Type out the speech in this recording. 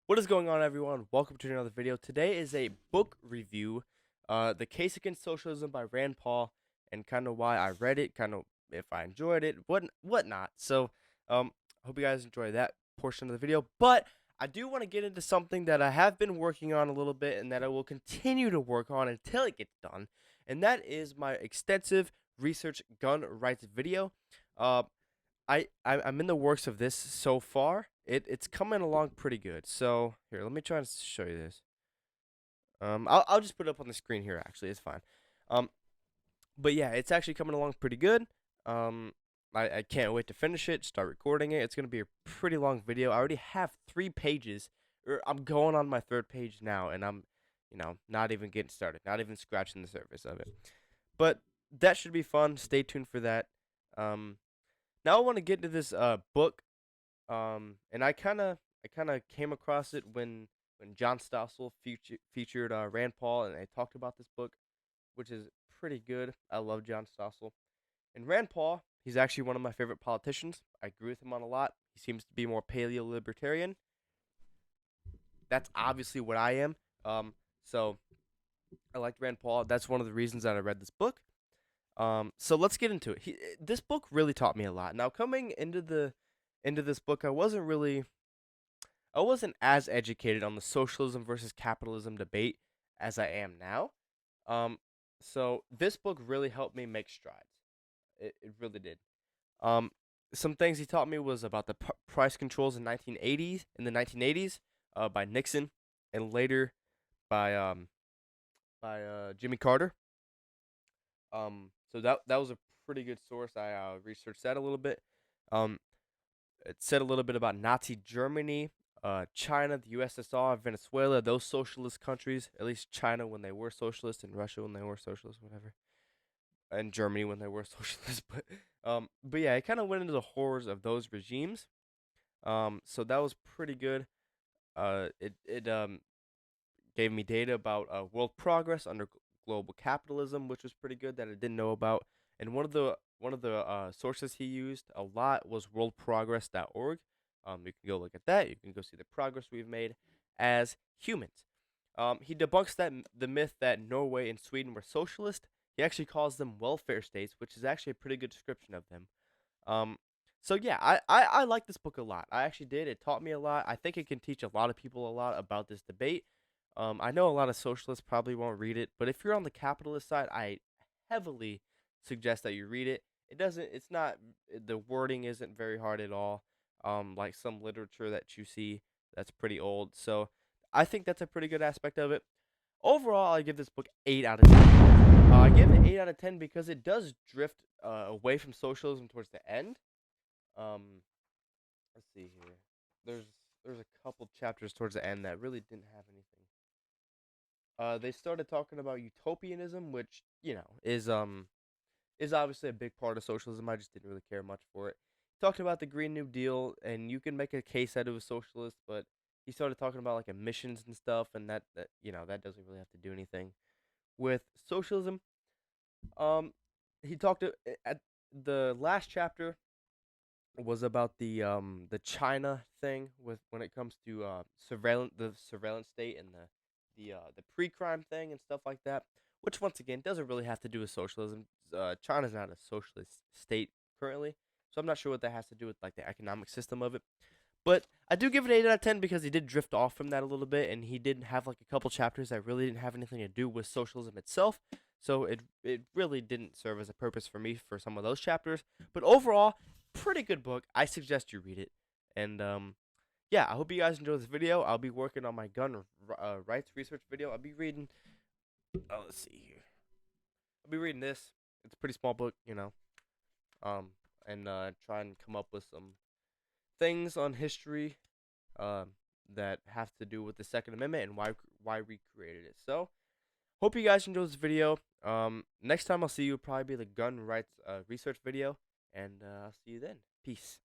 What is going on, everyone? Welcome to another video. Today is a book review, The Case Against Socialism by Rand Paul, and kind of why I read it, kind of if I enjoyed it, whatnot. So, I hope you guys enjoy that portion of the video. But I do want to get into something that I have been working on a little bit, and that I will continue to work on until it gets done, and that is my extensive research gun rights video. Uh, I'm in the works of this so far. It's coming along pretty good. So here, let me try and show you this. I'll just put it up on the screen here. Actually, it's fine. Um, but yeah, it's actually coming along pretty good. Um, I can't wait to finish it, start recording it. It's gonna be a pretty long video. I already have 3 pages, or I'm going on my third page now, and I'm, not even getting started, not even scratching the surface of it. But that should be fun. Stay tuned for that. Um, Now I want to get into this book. And I kind of came across it when John Stossel featured Rand Paul, and they talked about this book, which is pretty good. I love John Stossel. And Rand Paul, he's actually one of my favorite politicians. I agree with him on a lot. He seems to be more paleo libertarian. That's obviously what I am. So I liked Rand Paul. That's one of the reasons that I read this book. So let's get into it. This book really taught me a lot. Now, coming into this book, I wasn't as educated on the socialism versus capitalism debate as I am now. Um, so this book really helped me make strides. It really did. Um, some things he taught me was about the price controls in the 1980s, by Nixon, and later by Jimmy Carter. So that was a pretty good source. I researched that a little bit. Um, it said a little bit about Nazi Germany, China, the USSR, Venezuela, those socialist countries. At least China when they were socialist, and Russia when they were socialist, whatever, and Germany when they were socialist. But yeah, it kind of went into the horrors of those regimes. So that was pretty good. It gave me data about world progress under global capitalism, which was pretty good that I didn't know about. And one of the sources he used a lot was worldprogress.org. You can go look at that. You can go see the progress we've made as humans. He debunks the myth that Norway and Sweden were socialist. He actually calls them welfare states, which is actually a pretty good description of them. Um, so yeah, I like this book a lot. I actually did. It taught me a lot. I think it can teach a lot of people a lot about this debate. I know a lot of socialists probably won't read it, but if you're on the capitalist side, I heavily suggest that you read it. It's not, the wording isn't very hard at all. Like some literature that you see that's pretty old. So I think that's a pretty good aspect of it. Overall, I give this book 8 out of 10. I give it 8 out of 10 because it does drift away from socialism towards the end. Um, let's see here. There's there's a couple chapters towards the end that really didn't have anything. They started talking about utopianism, which is obviously a big part of socialism. I just didn't really care much for it. Talked about the Green New Deal, and you can make a case that it was socialist, but he started talking about like emissions and stuff, and that doesn't really have to do anything with socialism. Um, he talked at the last chapter was about the China thing with when it comes to surveillance state, and the pre-crime thing and stuff like that, which once again doesn't really have to do with socialism. China's not a socialist state currently, so I'm not sure what that has to do with like the economic system of it. But I do give it 8 out of 10 because he did drift off from that a little bit, and he did have like a couple chapters that really didn't have anything to do with socialism itself. So it really didn't serve as a purpose for me for some of those chapters. But overall, pretty good book. I suggest you read it. And yeah, I hope you guys enjoy this video. I'll be working on my gun rights research video. I'll be reading. Oh, let's see here. I'll be reading this. It's a pretty small book, Um, and try and come up with some things on history, that have to do with the Second Amendment and why we created it. So, hope you guys enjoyed this video. Next time I'll see you will probably be the gun rights research video, and I'll see you then. Peace.